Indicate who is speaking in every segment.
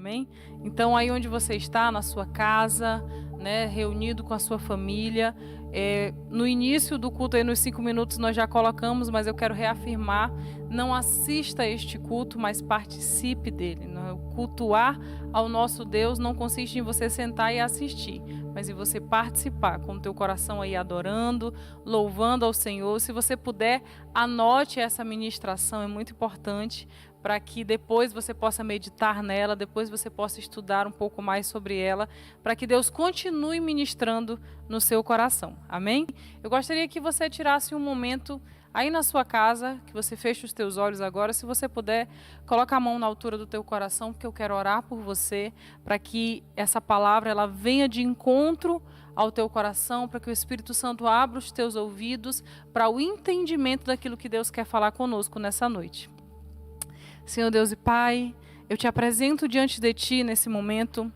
Speaker 1: Amém? Então, aí onde você está, na sua casa, né, reunido com a sua família, no início do culto, aí nos 5 minutos nós já colocamos, mas eu quero reafirmar, não assista a este culto, mas participe dele. Cultuar ao nosso Deus não consiste em você sentar e assistir, mas em você participar, com o teu coração aí adorando, louvando ao Senhor. Se você puder, anote essa ministração, é muito importante, para que depois você possa meditar nela, depois você possa estudar um pouco mais sobre ela, para que Deus continue ministrando no seu coração. Amém? Eu gostaria que você tirasse um momento aí na sua casa, que você feche os teus olhos agora. Se você puder, coloca a mão na altura do teu coração, porque eu quero orar por você, para que essa palavra ela venha de encontro ao teu coração, para que o Espírito Santo abra os teus ouvidos para o entendimento daquilo que Deus quer falar conosco nessa noite. Senhor Deus e Pai, eu te apresento diante de Ti nesse momento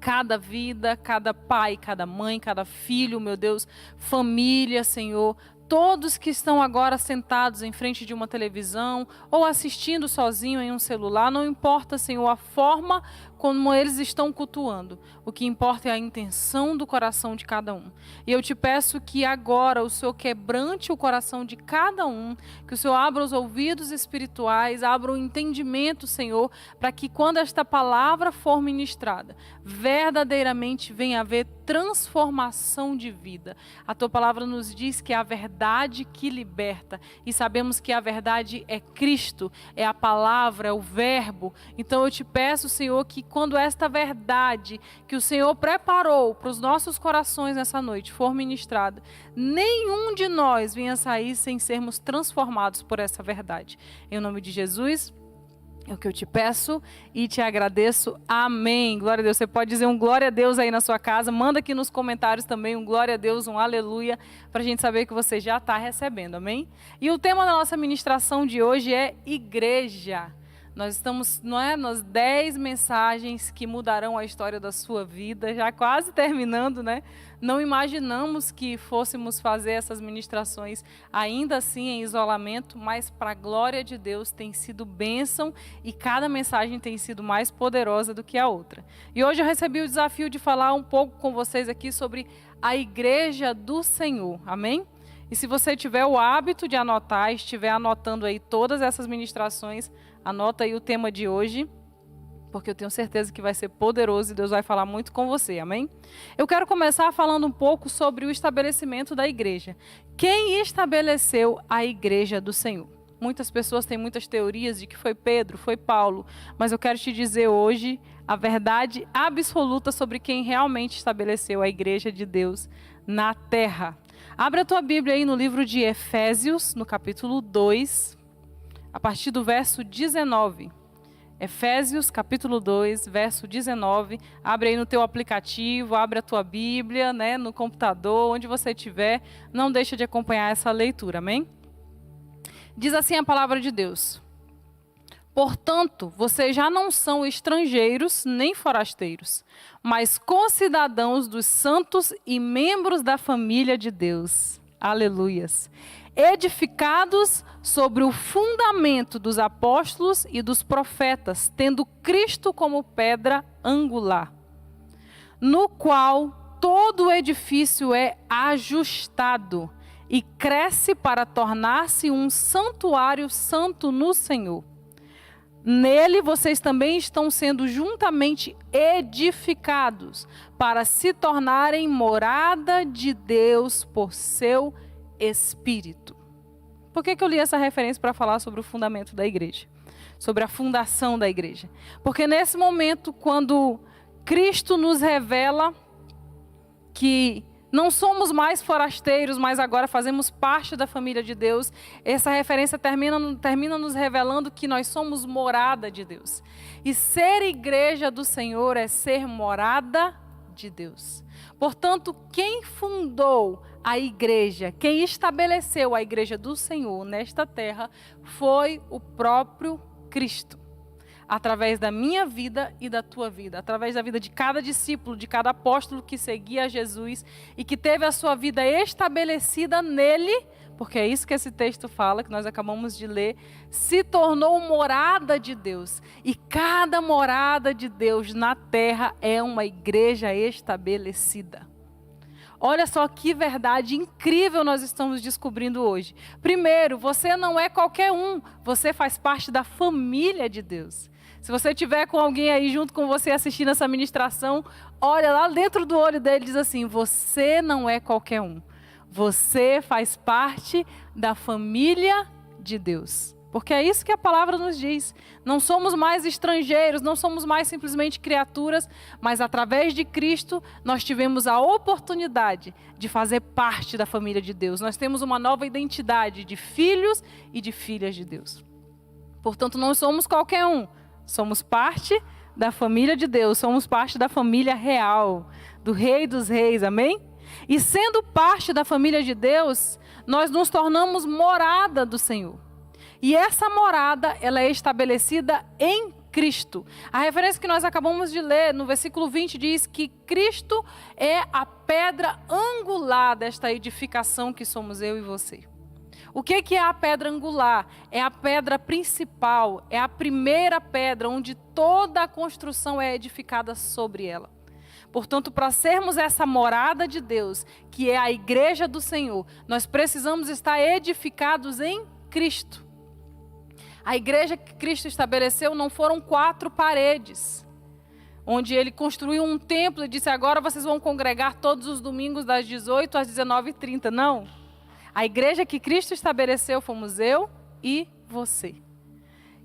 Speaker 1: cada vida, cada pai, cada mãe, cada filho, meu Deus, família, Senhor, todos que estão agora sentados em frente de uma televisão ou assistindo sozinho em um celular, não importa, Senhor, a forma como eles estão cultuando. O que importa é a intenção do coração de cada um. E eu te peço que agora o Senhor quebrante o coração de cada um, que o Senhor abra os ouvidos espirituais, abra o entendimento, Senhor, para que quando esta palavra for ministrada, verdadeiramente venha haver transformação de vida. A tua palavra nos diz que é a verdade que liberta, e sabemos que a verdade é Cristo, é a palavra, é o verbo. Então eu te peço, Senhor, que quando esta verdade que o Senhor preparou para os nossos corações nessa noite for ministrada, nenhum de nós venha sair sem sermos transformados por essa verdade. Em nome de Jesus, é o que eu te peço e te agradeço. Amém. Glória a Deus. Você pode dizer um glória a Deus aí na sua casa. Manda aqui nos comentários também um glória a Deus, um aleluia, para a gente saber que você já está recebendo. Amém? E o tema da nossa ministração de hoje é igreja. Nós estamos nas 10 mensagens que mudarão a história da sua vida, já quase terminando, né? Não imaginamos que fôssemos fazer essas ministrações ainda assim em isolamento, mas para a glória de Deus tem sido bênção e cada mensagem tem sido mais poderosa do que a outra. E hoje eu recebi o desafio de falar um pouco com vocês aqui sobre a igreja do Senhor, amém? E se você tiver o hábito de anotar, estiver anotando aí todas essas ministrações, anota aí o tema de hoje, porque eu tenho certeza que vai ser poderoso e Deus vai falar muito com você, amém? Eu quero começar falando um pouco sobre o estabelecimento da igreja. Quem estabeleceu a igreja do Senhor? Muitas pessoas têm muitas teorias de que foi Pedro, foi Paulo, mas eu quero te dizer hoje a verdade absoluta sobre quem realmente estabeleceu a igreja de Deus na terra. Abra a tua Bíblia aí no livro de Efésios, no capítulo 2, a partir do verso 19. Efésios, capítulo 2, verso 19. Abre aí no teu aplicativo, abre a tua Bíblia, né, no computador, onde você estiver. Não deixa de acompanhar essa leitura, amém? Diz assim a palavra de Deus: portanto, vocês já não são estrangeiros nem forasteiros, mas concidadãos dos santos e membros da família de Deus. Aleluias. Edificados sobre o fundamento dos apóstolos e dos profetas, tendo Cristo como pedra angular, no qual todo o edifício é ajustado e cresce para tornar-se um santuário santo no Senhor. Nele vocês também estão sendo juntamente edificados para se tornarem morada de Deus por seu Espírito. Por que eu li essa referência para falar sobre o fundamento da igreja? Sobre a fundação da igreja. Porque nesse momento, quando Cristo nos revela que não somos mais forasteiros, mas agora fazemos parte da família de Deus, essa referência termina nos revelando que nós somos morada de Deus. E ser igreja do Senhor é ser morada de Deus. Portanto, quem fundou a igreja, quem estabeleceu a igreja do Senhor nesta terra, foi o próprio Cristo. através da minha vida e da tua vida, através da vida de cada discípulo, de cada apóstolo que seguia a Jesus e que teve a sua vida estabelecida nele, porque é isso que esse texto fala, que nós acabamos de ler, se tornou morada de Deus. E cada morada de Deus na terra é uma igreja estabelecida. Olha só que verdade incrível nós estamos descobrindo hoje. Primeiro, você não é qualquer um, você faz parte da família de Deus. Se você tiver com alguém aí junto com você assistindo essa ministração, olha lá dentro do olho dele e diz assim: você não é qualquer um. Você faz parte da família de Deus. Porque é isso que a palavra nos diz. Não somos mais estrangeiros, não somos mais simplesmente criaturas, mas através de Cristo nós tivemos a oportunidade de fazer parte da família de Deus. Nós temos uma nova identidade de filhos e de filhas de Deus. Portanto, não somos qualquer um. Somos parte da família de Deus, somos parte da família real, do Rei dos Reis, amém? E sendo parte da família de Deus, nós nos tornamos morada do Senhor. E essa morada, ela é estabelecida em Cristo. A referência que nós acabamos de ler, no versículo 20, diz que Cristo é a pedra angular desta edificação que somos eu e você. O que é a pedra angular? É a pedra principal, é a primeira pedra onde toda a construção é edificada sobre ela. Portanto, para sermos essa morada de Deus, que é a igreja do Senhor, nós precisamos estar edificados em Cristo. A igreja que Cristo estabeleceu não foram 4 paredes, onde ele construiu um templo e disse: agora vocês vão congregar todos os domingos das 18 às 19h30. Não. A igreja que Cristo estabeleceu fomos eu e você.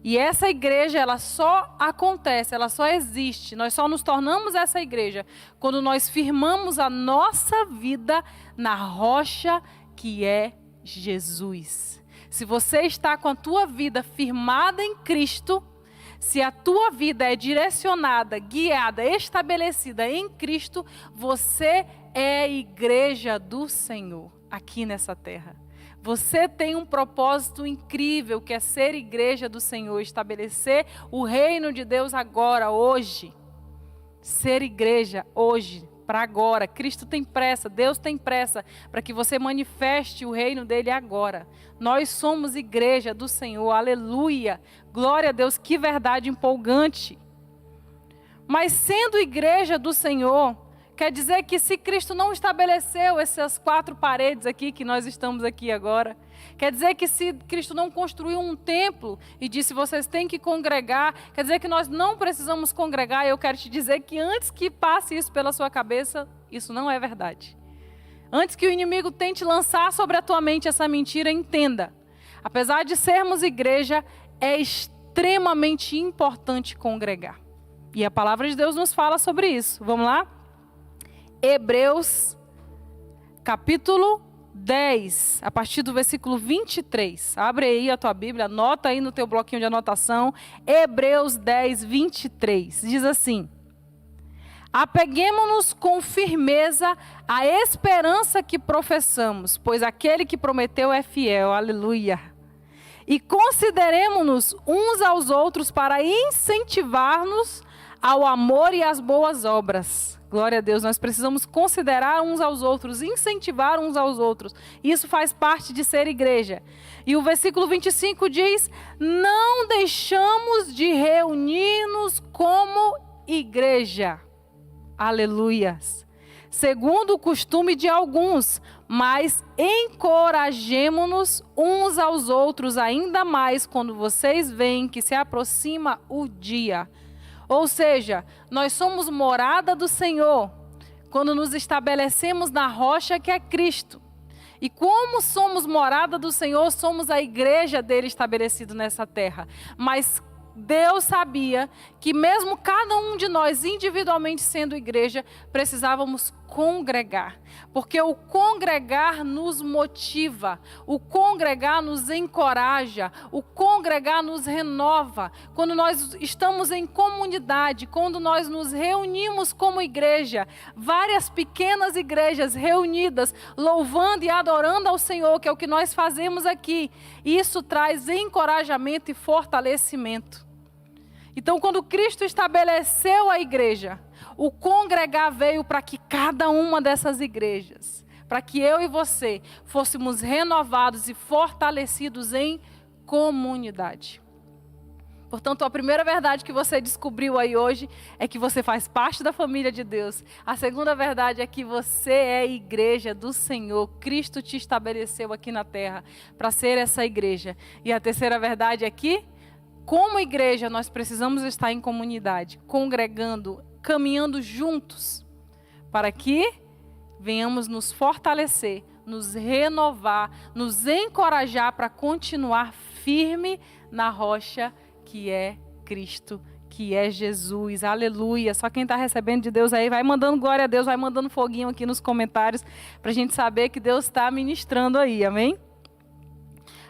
Speaker 1: E essa igreja, ela só acontece, ela só existe, nós só nos tornamos essa igreja quando nós firmamos a nossa vida na rocha que é Jesus. Se você está com a tua vida firmada em Cristo, se a tua vida é direcionada, guiada, estabelecida em Cristo, você é igreja do Senhor aqui nessa terra. Você tem um propósito incrível, que é ser igreja do Senhor, estabelecer o reino de Deus agora, hoje. Ser igreja hoje, para agora. Cristo tem pressa, Deus tem pressa para que você manifeste o reino dele agora. Nós somos igreja do Senhor, aleluia. Glória a Deus, que verdade empolgante. Mas sendo igreja do Senhor, quer dizer que se Cristo não estabeleceu essas 4 paredes aqui, que nós estamos aqui agora, quer dizer que se Cristo não construiu um templo e disse: vocês têm que congregar, quer dizer que nós não precisamos congregar. Eu quero te dizer que antes que passe isso pela sua cabeça, isso não é verdade. Antes que o inimigo tente lançar sobre a tua mente essa mentira, entenda: apesar de sermos igreja, é extremamente importante congregar. E a palavra de Deus nos fala sobre isso. Vamos lá? Hebreus, capítulo 10, a partir do versículo 23. Abre aí a tua Bíblia, anota aí no teu bloquinho de anotação. Hebreus 10, 23. Diz assim: apeguemo-nos com firmeza à esperança que professamos, pois aquele que prometeu é fiel. Aleluia. E consideremo-nos uns aos outros para incentivar-nos ao amor e às boas obras. Glória a Deus, nós precisamos considerar uns aos outros, incentivar uns aos outros. Isso faz parte de ser igreja. E o versículo 25 diz: não deixamos de reunir-nos como igreja. Aleluias. Segundo o costume de alguns, mas encorajemo-nos uns aos outros ainda mais quando vocês veem que se aproxima o dia. Ou seja, nós somos morada do Senhor quando nos estabelecemos na rocha que é Cristo. E como somos morada do Senhor, somos a igreja dele estabelecida nessa terra. Mas Deus sabia que mesmo cada um de nós individualmente sendo igreja, precisávamos congregar. Porque o congregar nos motiva, o congregar nos encoraja, o congregar nos renova. Quando nós estamos em comunidade, quando nós nos reunimos como igreja, várias pequenas igrejas reunidas, louvando e adorando ao Senhor, que é o que nós fazemos aqui, isso traz encorajamento e fortalecimento. Então, quando Cristo estabeleceu a igreja, o congregar veio para que cada uma dessas igrejas, para que eu e você fôssemos renovados e fortalecidos em comunidade. Portanto, a primeira verdade que você descobriu aí hoje é que você faz parte da família de Deus. A segunda verdade é que você é igreja do Senhor. Cristo te estabeleceu aqui na terra para ser essa igreja. E a terceira verdade é que, como igreja, nós precisamos estar em comunidade, congregando, caminhando juntos, para que venhamos nos fortalecer, nos renovar, nos encorajar para continuar firme na rocha que é Cristo, que é Jesus, aleluia. Só quem está recebendo de Deus aí, vai mandando glória a Deus, vai mandando foguinho aqui nos comentários, para a gente saber que Deus está ministrando aí, amém?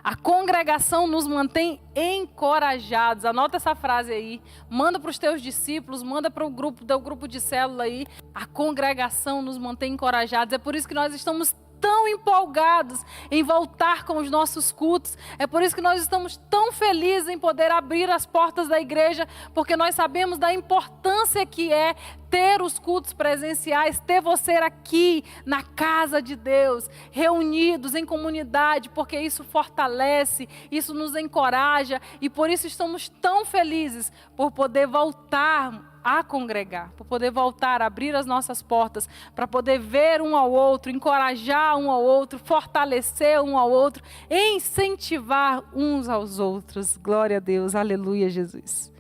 Speaker 1: A congregação nos mantém encorajados. Anota essa frase aí, manda para os teus discípulos, manda para o grupo de célula aí. A congregação nos mantém encorajados. É por isso que nós estamos tão empolgados em voltar com os nossos cultos. É por isso que nós estamos tão felizes em poder abrir as portas da igreja, porque nós sabemos da importância que é ter os cultos presenciais, ter você aqui na casa de Deus, reunidos em comunidade, porque isso fortalece, isso nos encoraja, e por isso estamos tão felizes por poder voltar a congregar, para poder voltar a abrir as nossas portas, para poder ver um ao outro, encorajar um ao outro, fortalecer um ao outro, incentivar uns aos outros. Glória a Deus, aleluia, Jesus.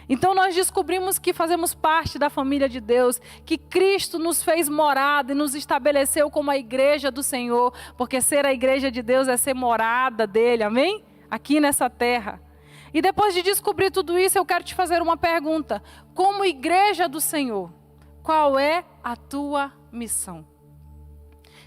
Speaker 1: Então nós descobrimos que fazemos parte da família de Deus, que Cristo nos fez morada e nos estabeleceu como a igreja do Senhor, porque ser a igreja de Deus é ser morada dele, amém? Aqui nessa terra. E depois de descobrir tudo isso, eu quero te fazer uma pergunta. Como igreja do Senhor, qual é a tua missão?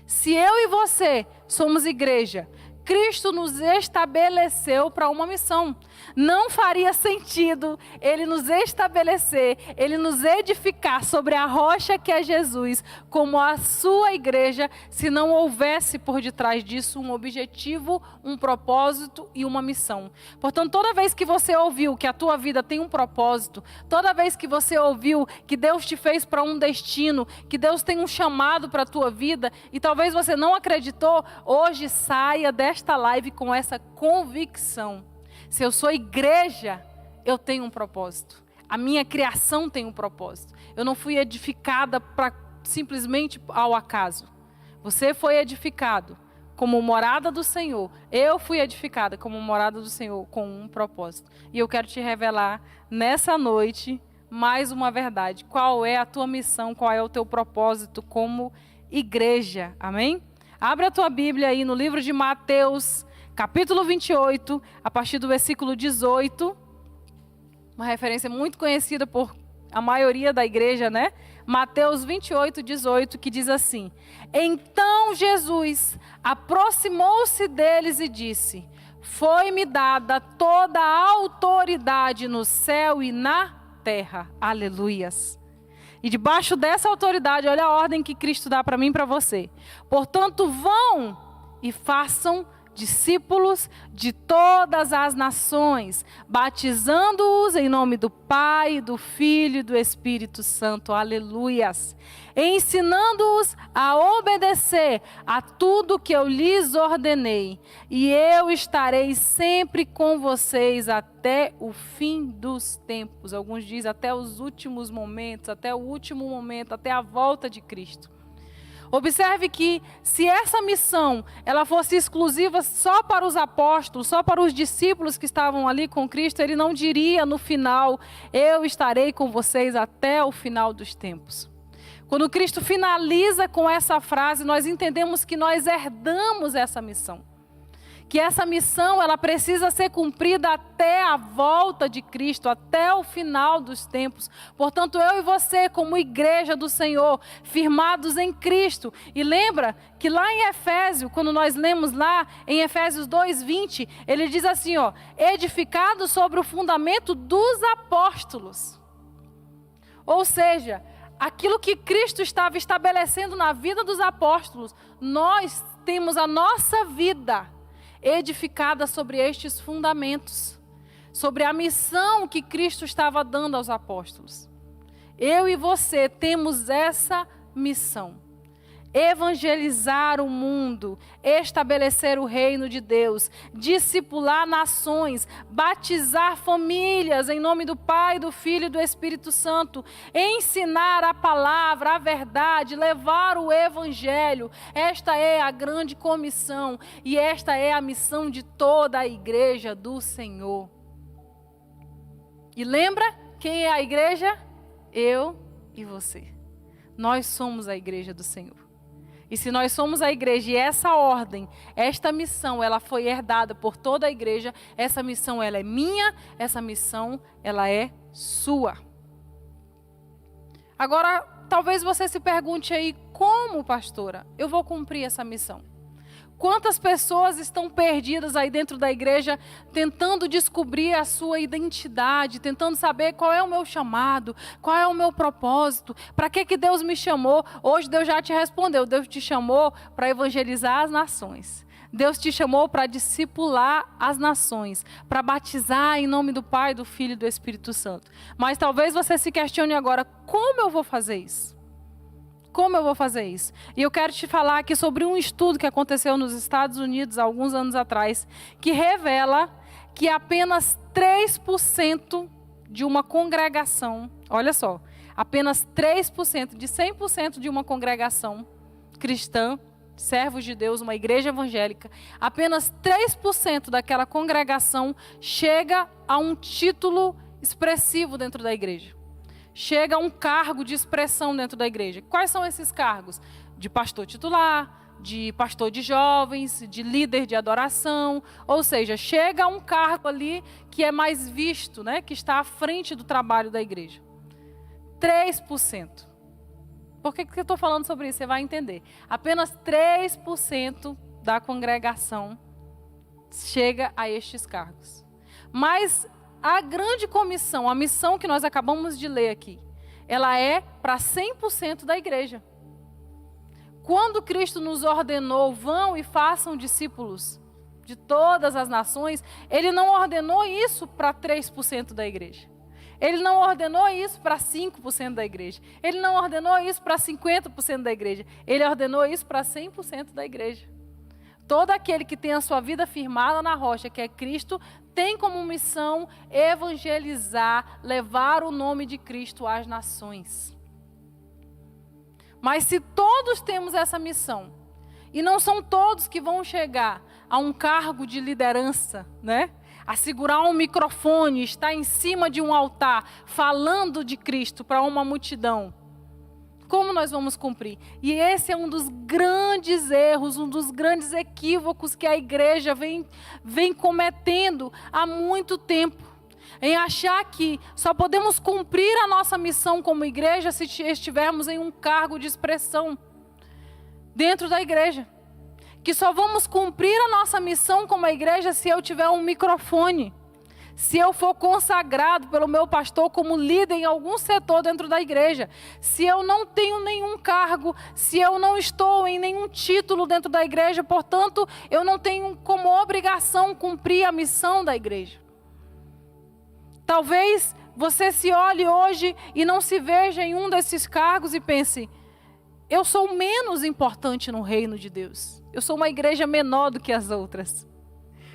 Speaker 1: Se eu e você somos igreja, Cristo nos estabeleceu para uma missão. Não faria sentido Ele nos estabelecer, Ele nos edificar sobre a rocha que é Jesus, como a sua igreja, se não houvesse por detrás disso um objetivo, um propósito e uma missão. Portanto, toda vez que você ouviu que a tua vida tem um propósito, toda vez que você ouviu que Deus te fez para um destino, que Deus tem um chamado para a tua vida, e talvez você não acreditou, hoje saia desta live com essa convicção. Se eu sou igreja, eu tenho um propósito. A minha criação tem um propósito. Eu não fui edificada simplesmente ao acaso. Você foi edificado como morada do Senhor. Eu fui edificada como morada do Senhor com um propósito. E eu quero te revelar nessa noite mais uma verdade. Qual é a tua missão? Qual é o teu propósito como igreja? Amém? Abre a tua Bíblia aí no livro de Mateus, capítulo 28, a partir do versículo 18. Uma referência muito conhecida por a maioria da igreja, né? Mateus 28, 18, que diz assim: Então Jesus aproximou-se deles e disse: Foi-me dada toda a autoridade no céu e na terra. Aleluias. E debaixo dessa autoridade, olha a ordem que Cristo dá para mim e para você. Portanto, vão e façam discípulos de todas as nações, batizando-os em nome do Pai, do Filho e do Espírito Santo. Aleluias. Ensinando-os a obedecer a tudo que eu lhes ordenei. E eu estarei sempre com vocês até o fim dos tempos. Alguns dizem até os últimos momentos, até o último momento, até a volta de Cristo. Observe que se essa missão ela fosse exclusiva só para os apóstolos, só para os discípulos que estavam ali com Cristo, ele não diria no final: eu estarei com vocês até o final dos tempos. Quando Cristo finaliza com essa frase, nós entendemos que nós herdamos essa missão. Que essa missão ela precisa ser cumprida até a volta de Cristo, até o final dos tempos. Portanto, eu e você, como igreja do Senhor, firmados em Cristo. E lembra que lá em Efésios, quando nós lemos lá em Efésios 2:20, ele diz assim, ó: edificado sobre o fundamento dos apóstolos. Ou seja, aquilo que Cristo estava estabelecendo na vida dos apóstolos, nós temos a nossa vida edificada sobre estes fundamentos. sobre a missão que Cristo estava dando aos apóstolos. Eu e você temos essa missão: evangelizar o mundo, estabelecer o reino de Deus, discipular nações, batizar famílias em nome do Pai, do Filho e do Espírito Santo, ensinar a palavra, a verdade, levar o evangelho. Esta é a grande comissão e esta é a missão de toda a igreja do Senhor. E lembra quem é a igreja? Eu e você. Nós somos a igreja do Senhor. E se nós somos a igreja e essa ordem, esta missão, ela foi herdada por toda a igreja, essa missão ela é minha, essa missão ela é sua. Agora, talvez você se pergunte aí, como, pastora, eu vou cumprir essa missão? Quantas pessoas estão perdidas aí dentro da igreja, tentando descobrir a sua identidade, tentando saber qual é o meu chamado, qual é o meu propósito, para que Deus me chamou? Hoje Deus já te respondeu, Deus te chamou para evangelizar as nações. Deus te chamou para discipular as nações, para batizar em nome do Pai, do Filho e do Espírito Santo. Mas talvez você se questione agora, como eu vou fazer isso? Como eu vou fazer isso? E eu quero te falar aqui sobre um estudo que aconteceu nos Estados Unidos há alguns anos atrás, que revela que apenas 3% de uma congregação, olha só, apenas 3% de 100% de uma congregação cristã, servos de Deus, uma igreja evangélica, apenas 3% daquela congregação chega a um título expressivo dentro da igreja. Chega a um cargo de expressão dentro da igreja. Quais são esses cargos? De pastor titular, de pastor de jovens, de líder de adoração. Ou seja, chega a um cargo ali que é mais visto, né? Que está à frente do trabalho da igreja. 3%. Por que eu estou falando sobre isso? Você vai entender. Apenas 3% da congregação chega a estes cargos. Mas a grande comissão, a missão que nós acabamos de ler aqui, ela é para 100% da igreja. Quando Cristo nos ordenou, vão e façam discípulos de todas as nações, Ele não ordenou isso para 3% da igreja. Ele não ordenou isso para 5% da igreja. Ele não ordenou isso para 50% da igreja. Ele ordenou isso para 100% da igreja. Todo aquele que tem a sua vida firmada na rocha, que é Cristo, tem como missão evangelizar, levar o nome de Cristo às nações. Mas se todos temos essa missão, e não são todos que vão chegar a um cargo de liderança, né? A segurar um microfone, estar em cima de um altar, falando de Cristo para uma multidão. Como nós vamos cumprir? E esse é um dos grandes erros, um dos grandes equívocos que a igreja vem cometendo há muito tempo. Em achar que só podemos cumprir a nossa missão como igreja se estivermos em um cargo de expressão dentro da igreja. Que só vamos cumprir a nossa missão como igreja se eu tiver um microfone. Se eu for consagrado pelo meu pastor como líder em algum setor dentro da igreja, se eu não tenho nenhum cargo, se eu não estou em nenhum título dentro da igreja, portanto, eu não tenho como obrigação cumprir a missão da igreja. Talvez você se olhe hoje e não se veja em um desses cargos e pense, eu sou menos importante no reino de Deus. Eu sou uma igreja menor do que as outras.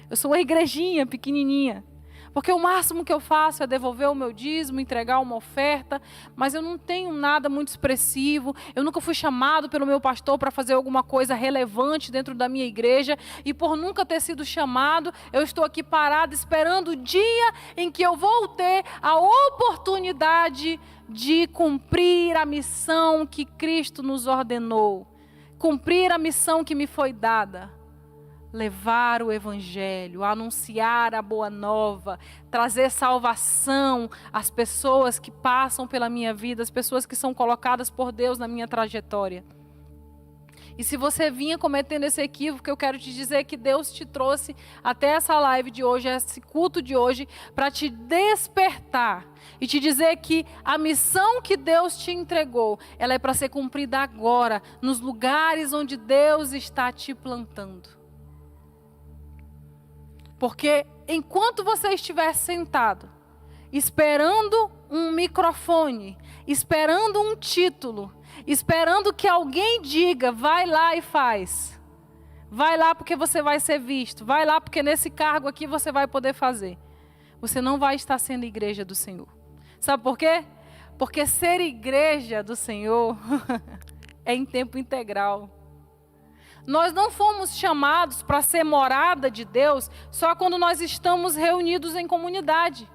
Speaker 1: Eu sou uma igrejinha pequenininha. Porque o máximo que eu faço é devolver o meu dízimo, entregar uma oferta, mas eu não tenho nada muito expressivo, eu nunca fui chamado pelo meu pastor para fazer alguma coisa relevante dentro da minha igreja, e por nunca ter sido chamado, eu estou aqui parado esperando o dia em que eu vou ter a oportunidade de cumprir a missão que Cristo nos ordenou, cumprir a missão que me foi dada. Levar o evangelho, anunciar a boa nova, trazer salvação às pessoas que passam pela minha vida, às pessoas que são colocadas por Deus na minha trajetória. E se você vinha cometendo esse equívoco, eu quero te dizer que Deus te trouxe até essa live de hoje, esse culto de hoje, para te despertar e te dizer que a missão que Deus te entregou, ela é para ser cumprida agora, nos lugares onde Deus está te plantando. Porque enquanto você estiver sentado, esperando um microfone, esperando um título, esperando que alguém diga, vai lá e faz. Vai lá porque você vai ser visto. Vai lá porque nesse cargo aqui você vai poder fazer. Você não vai estar sendo igreja do Senhor. Sabe por quê? Porque ser igreja do Senhor é em tempo integral. Nós não fomos chamados para ser morada de Deus só quando nós estamos reunidos em comunidade.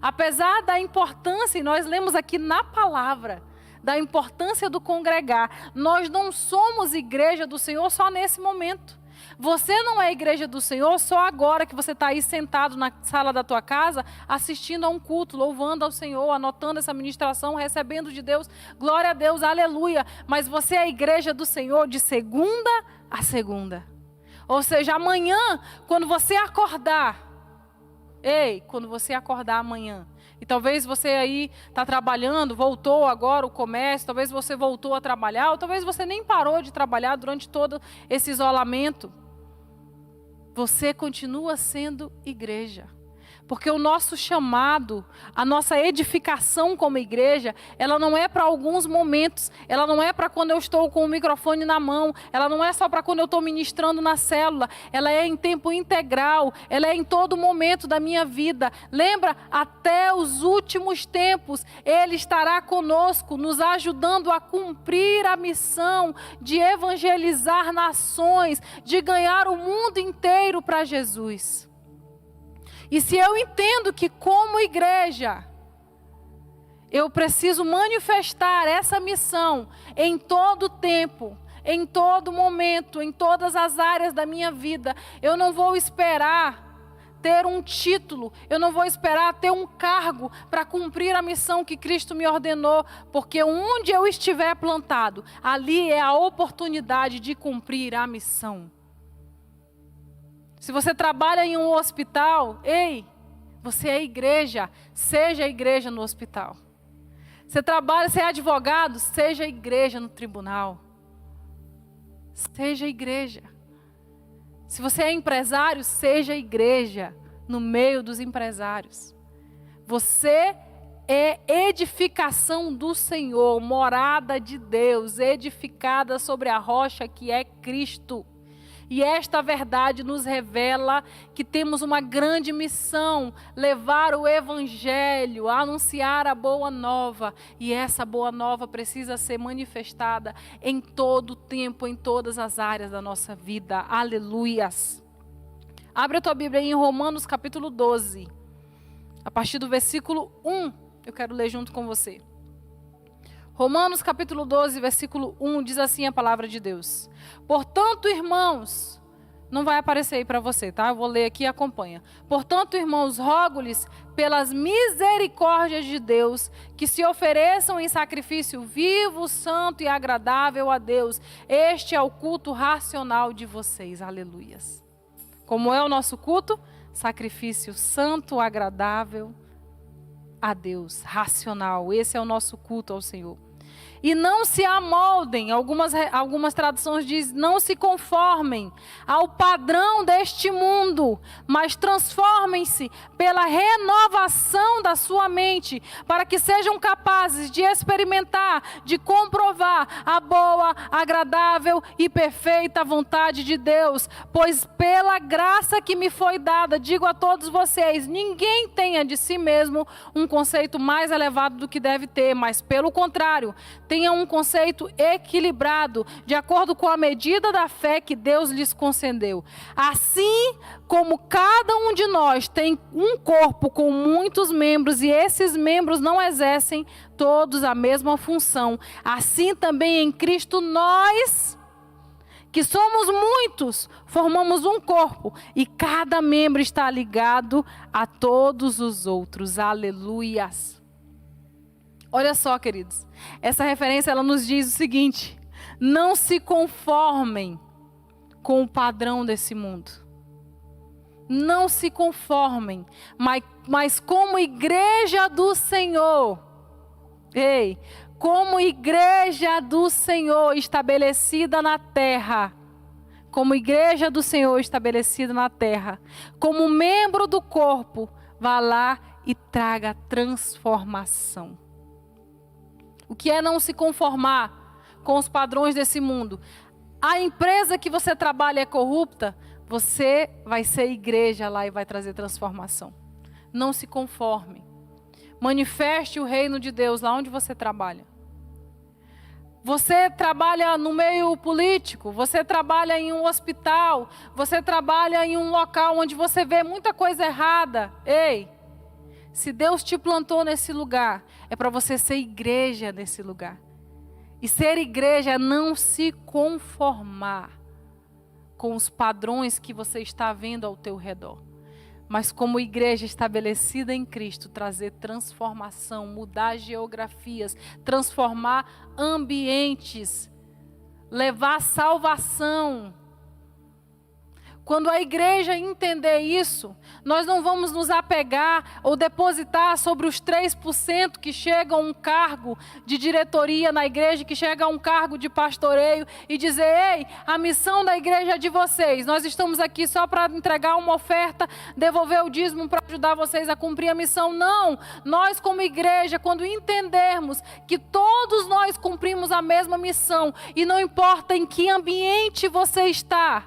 Speaker 1: Apesar da importância, e nós lemos aqui na palavra, da importância do congregar, nós não somos igreja do Senhor só nesse momento. Você não é igreja do Senhor só agora que você está aí sentado na sala da tua casa, assistindo a um culto, louvando ao Senhor, anotando essa ministração, recebendo de Deus, glória a Deus, aleluia. Mas você é a igreja do Senhor de segunda a segunda. Ou seja, amanhã, quando você acordar, quando você acordar amanhã, e talvez você aí está trabalhando, voltou agora o comércio, talvez você voltou a trabalhar, ou talvez você nem parou de trabalhar durante todo esse isolamento. Você continua sendo igreja. Porque o nosso chamado, a nossa edificação como igreja, ela não é para alguns momentos, ela não é para quando eu estou com o microfone na mão, ela não é só para quando eu estou ministrando na célula, ela é em tempo integral, ela é em todo momento da minha vida. Lembra? Até os últimos tempos, Ele estará conosco, nos ajudando a cumprir a missão de evangelizar nações, de ganhar o mundo inteiro para Jesus. E se eu entendo que como igreja, eu preciso manifestar essa missão em todo tempo, em todo momento, em todas as áreas da minha vida, eu não vou esperar ter um título, eu não vou esperar ter um cargo para cumprir a missão que Cristo me ordenou, porque onde eu estiver plantado, ali é a oportunidade de cumprir a missão. Se você trabalha em um hospital, você é igreja, seja igreja no hospital. Você trabalha, você é advogado, seja igreja no tribunal. Seja igreja. Se você é empresário, seja igreja no meio dos empresários. Você é edificação do Senhor, morada de Deus, edificada sobre a rocha que é Cristo. E esta verdade nos revela que temos uma grande missão, levar o Evangelho, anunciar a boa nova. E essa boa nova precisa ser manifestada em todo o tempo, em todas as áreas da nossa vida. Aleluias. Abre a tua Bíblia aí em Romanos capítulo 12. A partir do versículo 1, eu quero ler junto com você. Romanos capítulo 12, versículo 1, diz assim a palavra de Deus. Portanto, irmãos, não vai aparecer aí para você, tá? Eu vou ler aqui e acompanha. Portanto, irmãos, rogo-lhes pelas misericórdias de Deus, que se ofereçam em sacrifício vivo, santo e agradável a Deus. Este é o culto racional de vocês. Aleluias. Como é o nosso culto? Sacrifício santo, agradável a Deus, racional. Esse é o nosso culto ao Senhor. E não se amoldem, algumas traduções dizem, não se conformem ao padrão deste mundo, mas transformem-se pela renovação da sua mente, para que sejam capazes de experimentar, de comprovar a boa, agradável e perfeita vontade de Deus. Pois pela graça que me foi dada, digo a todos vocês, ninguém tenha de si mesmo um conceito mais elevado do que deve ter, mas pelo contrário, tenha um conceito equilibrado, de acordo com a medida da fé que Deus lhes concedeu. Assim como cada um de nós tem um corpo com muitos membros, e esses membros não exercem todos a mesma função, assim também em Cristo nós, que somos muitos, formamos um corpo, e cada membro está ligado a todos os outros. Aleluias. Olha só, queridos, essa referência ela nos diz o seguinte: não se conformem com o padrão desse mundo. Não se conformem, mas como igreja do Senhor, como igreja do Senhor estabelecida na terra, como igreja do Senhor estabelecida na terra, como membro do corpo, vá lá e traga transformação. O que é não se conformar com os padrões desse mundo? A empresa que você trabalha é corrupta, você vai ser igreja lá e vai trazer transformação. Não se conforme. Manifeste o reino de Deus lá onde você trabalha. Você trabalha no meio político, você trabalha em um hospital, você trabalha em um local onde você vê muita coisa errada. Ei, se Deus te plantou nesse lugar, é para você ser igreja nesse lugar. E ser igreja é não se conformar com os padrões que você está vendo ao teu redor. Mas como igreja estabelecida em Cristo, trazer transformação, mudar geografias, transformar ambientes, levar salvação. Quando a igreja entender isso, nós não vamos nos apegar ou depositar sobre os 3% que chegam a um cargo de diretoria na igreja, que chega a um cargo de pastoreio e dizer: ei, a missão da igreja é de vocês. Nós estamos aqui só para entregar uma oferta, devolver o dízimo para ajudar vocês a cumprir a missão. Não, nós como igreja, quando entendermos que todos nós cumprimos a mesma missão e não importa em que ambiente você está,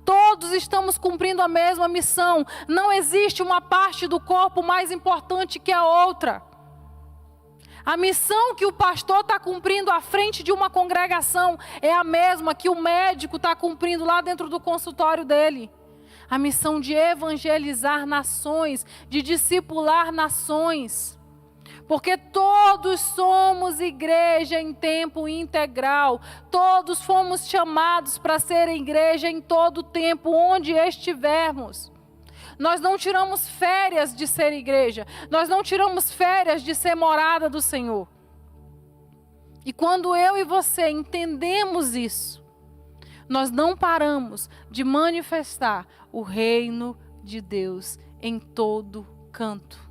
Speaker 1: todos estamos cumprindo a mesma missão. Não existe uma parte do corpo mais importante que a outra. A missão que o pastor está cumprindo à frente de uma congregação é a mesma que o médico está cumprindo lá dentro do consultório dele. A missão de evangelizar nações, de discipular nações. Porque todos somos igreja em tempo integral. Todos fomos chamados para ser igreja em todo o tempo, onde estivermos. Nós não tiramos férias de ser igreja. Nós não tiramos férias de ser morada do Senhor. E quando eu e você entendemos isso, nós não paramos de manifestar o reino de Deus em todo canto.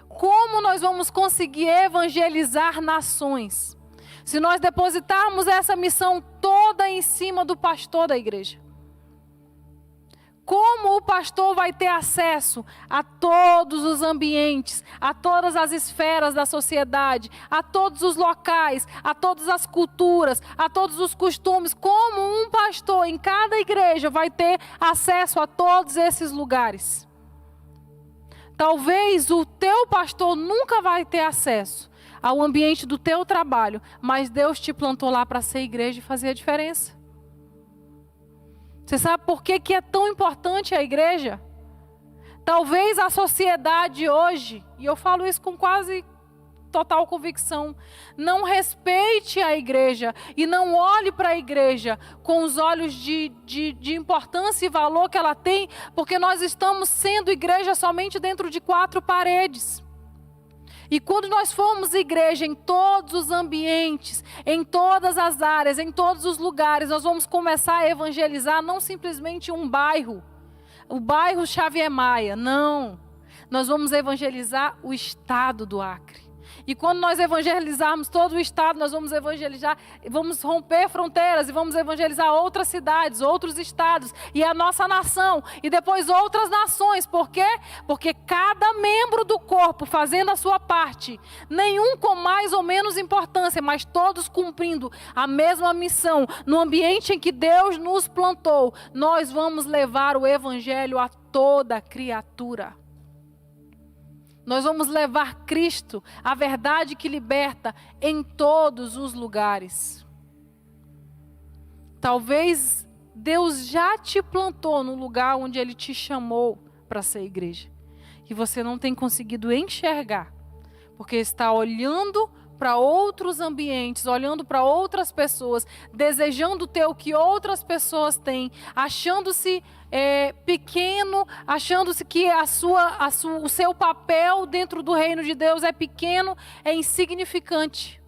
Speaker 1: Como nós vamos conseguir evangelizar nações se nós depositarmos essa missão toda em cima do pastor da igreja? Como o pastor vai ter acesso a todos os ambientes, a todas as esferas da sociedade, a todos os locais, a todas as culturas, a todos os costumes? Como um pastor em cada igreja vai ter acesso a todos esses lugares? Talvez o teu pastor nunca vai ter acesso ao ambiente do teu trabalho, mas Deus te plantou lá para ser igreja e fazer a diferença. Você sabe por que é tão importante a igreja? Talvez a sociedade hoje, e eu falo isso com quase total convicção, não respeite a igreja e não olhe para a igreja com os olhos de importância e valor que ela tem, porque nós estamos sendo igreja somente dentro de 4 paredes. E quando nós formos igreja em todos os ambientes, em todas as áreas, em todos os lugares, nós vamos começar a evangelizar não simplesmente um bairro, o bairro Xavier Maia, não. Nós vamos evangelizar o estado do Acre. E quando nós evangelizarmos todo o estado, nós vamos evangelizar, vamos romper fronteiras e vamos evangelizar outras cidades, outros estados e a nossa nação e depois outras nações. Por quê? Porque cada membro do corpo fazendo a sua parte, nenhum com mais ou menos importância, mas todos cumprindo a mesma missão, no ambiente em que Deus nos plantou, nós vamos levar o evangelho a toda criatura. Nós vamos levar Cristo, a verdade que liberta, em todos os lugares. Talvez Deus já te plantou no lugar onde Ele te chamou para ser igreja. E você não tem conseguido enxergar, porque está olhando para outros ambientes, olhando para outras pessoas, desejando ter o que outras pessoas têm, achando-se pequeno, achando-se que o seu papel dentro do reino de Deus é pequeno, é insignificante.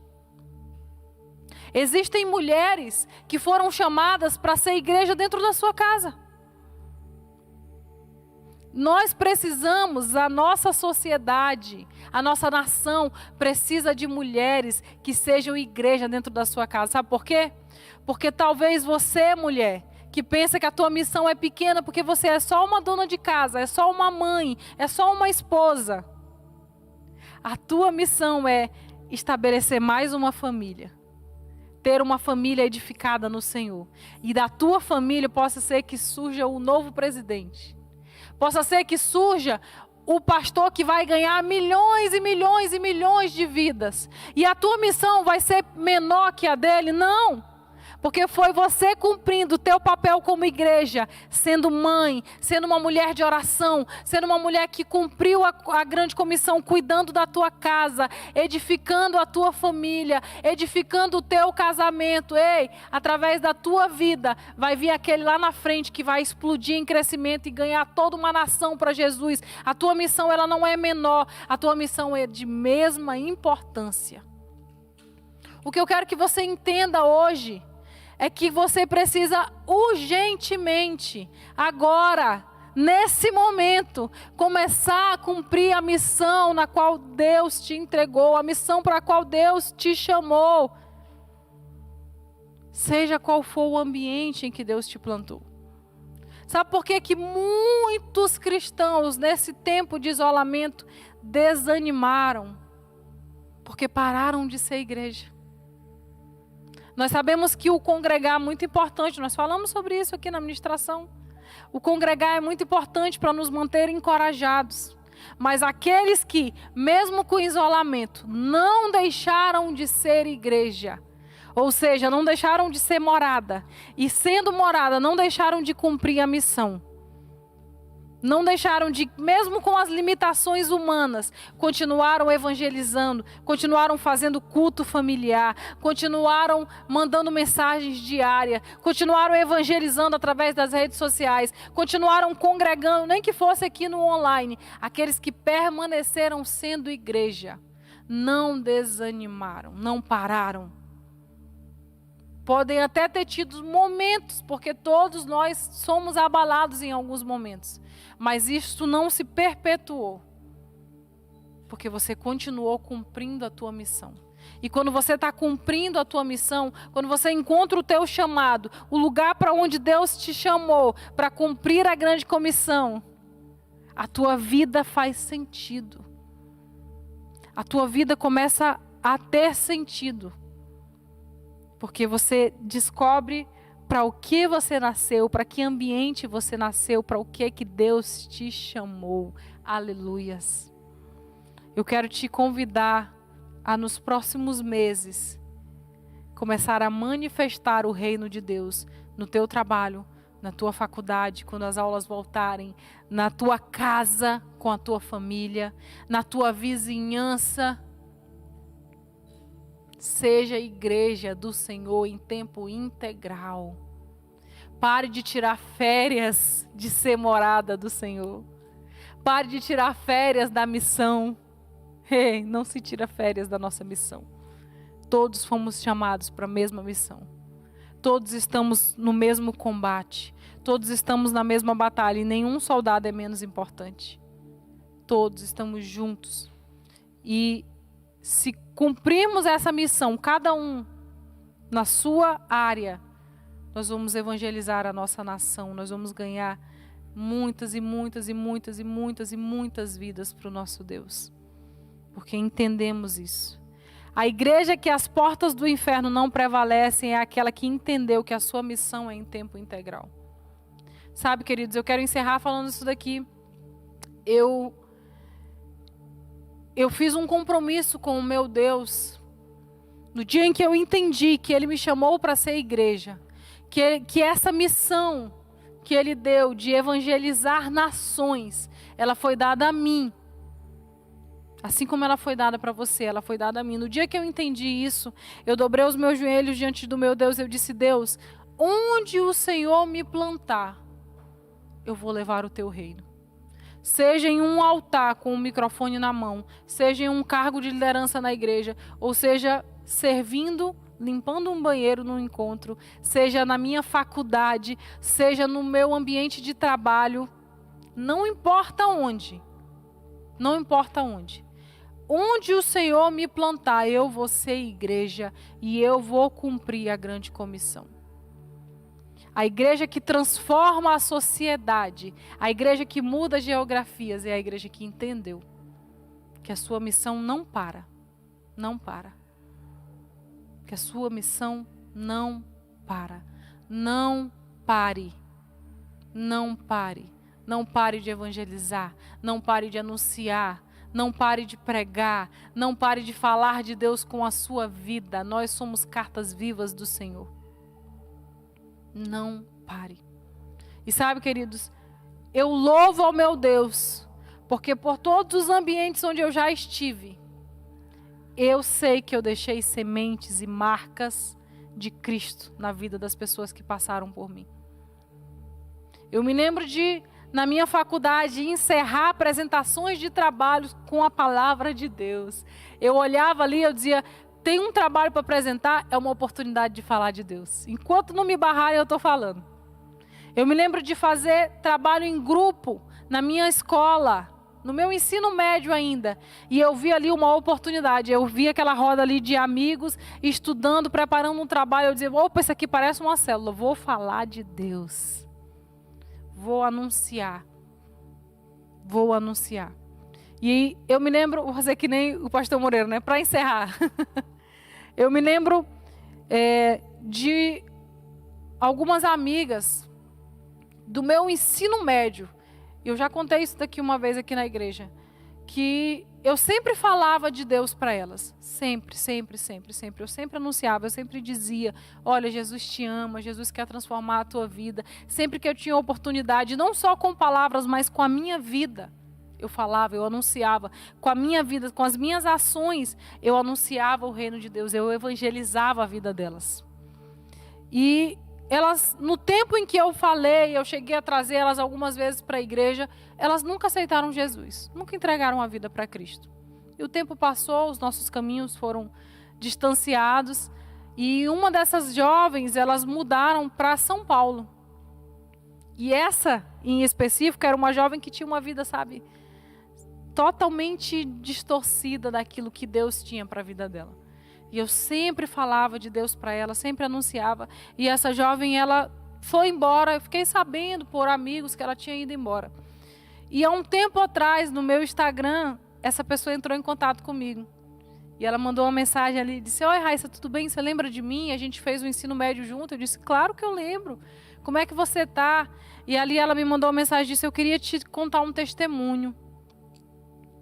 Speaker 1: Existem mulheres que foram chamadas para ser igreja dentro da sua casa. Nós precisamos, a nossa sociedade, a nossa nação precisa de mulheres que sejam igreja dentro da sua casa. Sabe por quê? Porque talvez você, mulher, que pensa que a tua missão é pequena porque você é só uma dona de casa, é só uma mãe, é só uma esposa. A tua missão é estabelecer mais uma família. Ter uma família edificada no Senhor. E da tua família possa ser que surja o novo presidente. Possa ser que surja o pastor que vai ganhar milhões e milhões e milhões de vidas. E a tua missão vai ser menor que a dele? Não. Porque foi você cumprindo o teu papel como igreja, sendo mãe, sendo uma mulher de oração, sendo uma mulher que cumpriu a grande comissão, cuidando da tua casa, edificando a tua família, edificando o teu casamento. Ei, através da tua vida, vai vir aquele lá na frente que vai explodir em crescimento e ganhar toda uma nação para Jesus. A tua missão, ela não é menor, a tua missão é de mesma importância. O que eu quero que você entenda hoje é que você precisa urgentemente, agora, nesse momento, começar a cumprir a missão na qual Deus te entregou, a missão para a qual Deus te chamou. Seja qual for o ambiente em que Deus te plantou. Sabe por que que muitos cristãos, nesse tempo de isolamento, desanimaram? Porque pararam de ser igreja. Nós sabemos que o congregar é muito importante, nós falamos sobre isso aqui na ministração. O congregar é muito importante para nos manter encorajados. Mas aqueles que, mesmo com o isolamento, não deixaram de ser igreja, ou seja, não deixaram de ser morada, e sendo morada, não deixaram de cumprir a missão. Não deixaram de, mesmo com as limitações humanas, continuaram evangelizando, continuaram fazendo culto familiar, continuaram mandando mensagens diárias, continuaram evangelizando através das redes sociais, continuaram congregando, nem que fosse aqui no online. Aqueles que permaneceram sendo igreja, não desanimaram, não pararam. Podem até ter tido momentos, porque todos nós somos abalados em alguns momentos. Mas isso não se perpetuou. Porque você continuou cumprindo a tua missão. E quando você está cumprindo a tua missão, quando você encontra o teu chamado, o lugar para onde Deus te chamou, para cumprir a grande comissão, a tua vida faz sentido. A tua vida começa a ter sentido. Porque você descobre para o que você nasceu, para que ambiente você nasceu, para o que Deus te chamou. Aleluias. Eu quero te convidar a nos próximos meses começar a manifestar o reino de Deus no teu trabalho, na tua faculdade, quando as aulas voltarem, na tua casa com a tua família, na tua vizinhança. Seja igreja do Senhor em tempo integral. Pare de tirar férias de ser morada do Senhor. Pare de tirar férias da missão. Ei, não se tira férias da nossa missão. Todos fomos chamados para a mesma missão. Todos estamos no mesmo combate. Todos estamos na mesma batalha e nenhum soldado é menos importante. Todos estamos juntos. E se cumprirmos essa missão, cada um na sua área, nós vamos evangelizar a nossa nação, nós vamos ganhar muitas e muitas e muitas e muitas e muitas vidas para o nosso Deus, porque entendemos isso. A igreja que as portas do inferno não prevalecem é aquela que entendeu que a sua missão é em tempo integral. Sabe, queridos, eu quero encerrar falando isso daqui. Eu fiz um compromisso com o meu Deus, no dia em que eu entendi que Ele me chamou para ser igreja, que essa missão que Ele deu de evangelizar nações, ela foi dada a mim, assim como ela foi dada para você, ela foi dada a mim. No dia que eu entendi isso, eu dobrei os meus joelhos diante do meu Deus, eu disse: Deus, onde o Senhor me plantar, eu vou levar o teu reino. Seja em um altar com um microfone na mão, seja em um cargo de liderança na igreja, ou seja, servindo, limpando um banheiro no encontro, seja na minha faculdade, seja no meu ambiente de trabalho, não importa onde, não importa onde. Onde o Senhor me plantar, eu vou ser igreja e eu vou cumprir a grande comissão. A igreja que transforma a sociedade, a igreja que muda geografias, é a igreja que entendeu que a sua missão não para. Não para. Que a sua missão não para. Não pare. Não pare. Não pare de evangelizar. Não pare de anunciar. Não pare de pregar. Não pare de falar de Deus com a sua vida. Nós somos cartas vivas do Senhor. Não pare. E sabe, queridos, eu louvo ao meu Deus, porque por todos os ambientes onde eu já estive, eu sei que eu deixei sementes e marcas de Cristo na vida das pessoas que passaram por mim. Eu me lembro de, na minha faculdade, encerrar apresentações de trabalhos com a palavra de Deus. Eu olhava ali, eu dizia, tem um trabalho para apresentar, é uma oportunidade de falar de Deus. Enquanto não me barrarem, eu estou falando. Eu me lembro de fazer trabalho em grupo na minha escola, no meu ensino médio ainda. E eu vi ali uma oportunidade. Eu vi aquela roda ali de amigos, estudando, preparando um trabalho. Eu dizia, opa, isso aqui parece uma célula. Vou falar de Deus. Vou anunciar. Vou anunciar. E eu me lembro, vou fazer que nem o pastor Moreira, né? Para encerrar. Eu me lembro de algumas amigas do meu ensino médio. Eu já contei isso daqui uma vez aqui na igreja. Que eu sempre falava de Deus para elas. Sempre, sempre, sempre, sempre. Eu sempre anunciava, eu sempre dizia, olha, Jesus te ama, Jesus quer transformar a tua vida. Sempre que eu tinha oportunidade, não só com palavras, mas com a minha vida. Eu falava, eu anunciava, com a minha vida, com as minhas ações, eu anunciava o reino de Deus, eu evangelizava a vida delas. E elas, no tempo em que eu falei, eu cheguei a trazer elas algumas vezes para a igreja, elas nunca aceitaram Jesus, nunca entregaram a vida para Cristo. E o tempo passou, os nossos caminhos foram distanciados, e uma dessas jovens, elas mudaram para São Paulo. E essa, em específico, era uma jovem que tinha uma vida, sabe, totalmente distorcida daquilo que Deus tinha para a vida dela. E eu sempre falava de Deus para ela, sempre anunciava. E essa jovem, ela foi embora. Eu fiquei sabendo por amigos que ela tinha ido embora. E há um tempo atrás, no meu Instagram, essa pessoa entrou em contato comigo. E ela mandou uma mensagem ali, disse, oi Raíssa, tudo bem? Você lembra de mim? A gente fez o ensino médio junto. Eu disse, claro que eu lembro. Como é que você está? E ali ela me mandou uma mensagem, disse, eu queria te contar um testemunho.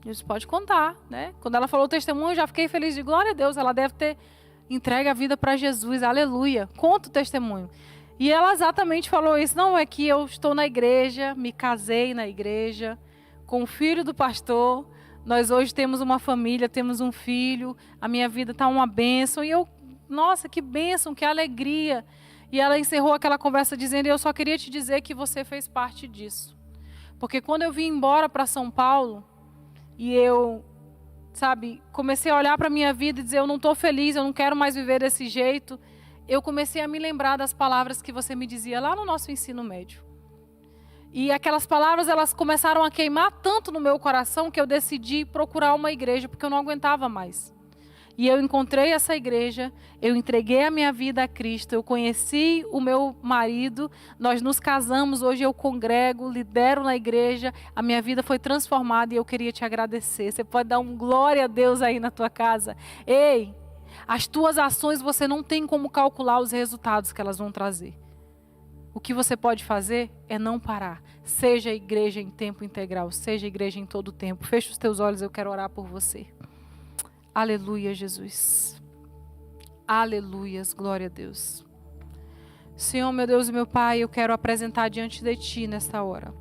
Speaker 1: Eu disse, pode contar, né? Quando ela falou o testemunho, eu já fiquei feliz de glória a Deus. Ela deve ter entregue a vida para Jesus, aleluia. Conta o testemunho. E ela exatamente falou isso. Não, é que eu estou na igreja, me casei na igreja, com o filho do pastor. Nós hoje temos uma família, temos um filho. A minha vida está uma bênção. E eu, nossa, que bênção, que alegria. E ela encerrou aquela conversa dizendo, eu só queria te dizer que você fez parte disso. Porque quando eu vim embora para São Paulo, e eu, sabe, comecei a olhar para a minha vida e dizer, eu não estou feliz, eu não quero mais viver desse jeito. Eu comecei a me lembrar das palavras que você me dizia lá no nosso ensino médio. E aquelas palavras, elas começaram a queimar tanto no meu coração que eu decidi procurar uma igreja, porque eu não aguentava mais. E eu encontrei essa igreja, eu entreguei a minha vida a Cristo, eu conheci o meu marido, nós nos casamos, hoje eu congrego, lidero na igreja, a minha vida foi transformada e eu queria te agradecer. Você pode dar um glória a Deus aí na tua casa. Ei, as tuas ações você não tem como calcular os resultados que elas vão trazer. O que você pode fazer é não parar. Seja igreja em tempo integral, seja igreja em todo o tempo. Feche os teus olhos, eu quero orar por você. Aleluia, Jesus. Aleluias, glória a Deus. Senhor, meu Deus e meu Pai, eu quero apresentar diante de Ti nesta hora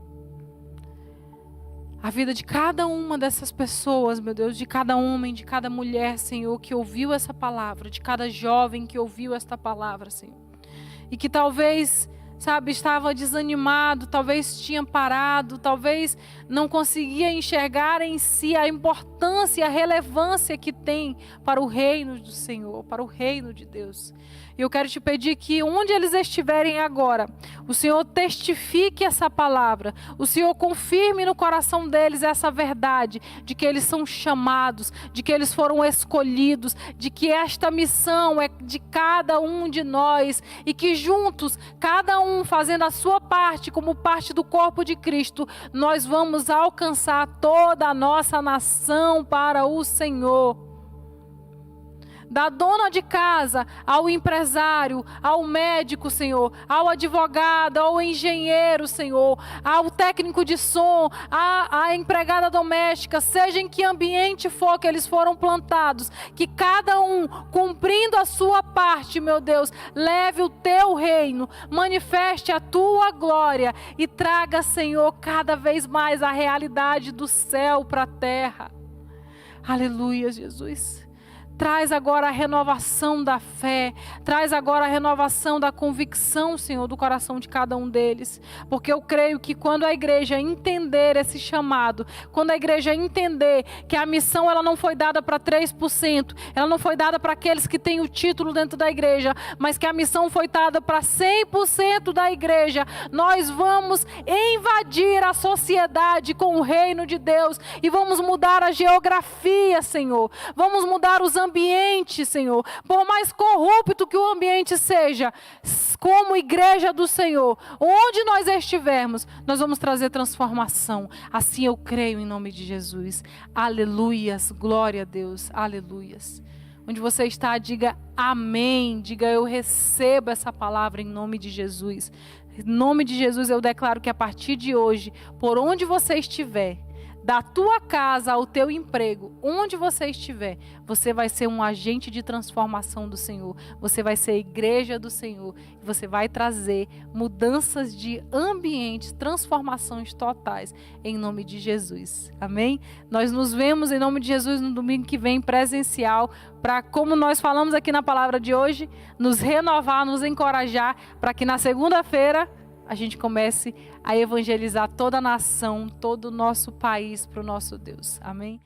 Speaker 1: a vida de cada uma dessas pessoas, meu Deus, de cada homem, de cada mulher, Senhor, que ouviu essa palavra, de cada jovem que ouviu esta palavra, Senhor. E que talvez, sabe, estava desanimado, talvez tinha parado, talvez não conseguia enxergar em si a importância e a relevância que tem para o reino do Senhor, para o reino de Deus. E eu quero te pedir que onde eles estiverem agora, o Senhor testifique essa palavra, o Senhor confirme no coração deles essa verdade, de que eles são chamados, de que eles foram escolhidos, de que esta missão é de cada um de nós e que juntos, cada um um fazendo a sua parte, como parte do corpo de Cristo, nós vamos alcançar toda a nossa nação para o Senhor. Da dona de casa ao empresário, ao médico, Senhor, ao advogado, ao engenheiro, Senhor, ao técnico de som, à empregada doméstica, seja em que ambiente for que eles foram plantados, que cada um, cumprindo a sua parte, meu Deus, leve o teu reino, manifeste a tua glória e traga, Senhor, cada vez mais a realidade do céu para a terra. Aleluia, Jesus. Traz agora a renovação da fé, traz agora a renovação da convicção, Senhor, do coração de cada um deles. Porque eu creio que quando a igreja entender esse chamado, quando a igreja entender que a missão ela não foi dada para 3%, ela não foi dada para aqueles que têm o título dentro da igreja, mas que a missão foi dada para 100% da igreja, nós vamos invadir a sociedade com o reino de Deus e vamos mudar a geografia, Senhor. Vamos mudar os ambiente, Senhor, por mais corrupto que o ambiente seja, como igreja do Senhor, onde nós estivermos, nós vamos trazer transformação. Assim eu creio em nome de Jesus. Aleluias, glória a Deus, aleluias. Onde você está, diga amém, diga eu recebo essa palavra em nome de Jesus. Em nome de Jesus eu declaro que a partir de hoje, por onde você estiver, da tua casa ao teu emprego, onde você estiver, você vai ser um agente de transformação do Senhor. Você vai ser a igreja do Senhor. Você vai trazer mudanças de ambiente, transformações totais, em nome de Jesus. Amém? Nós nos vemos em nome de Jesus no domingo que vem, presencial, para, como nós falamos aqui na palavra de hoje, nos renovar, nos encorajar, para que na segunda-feira a gente comece a evangelizar toda a nação, todo o nosso país para o nosso Deus. Amém?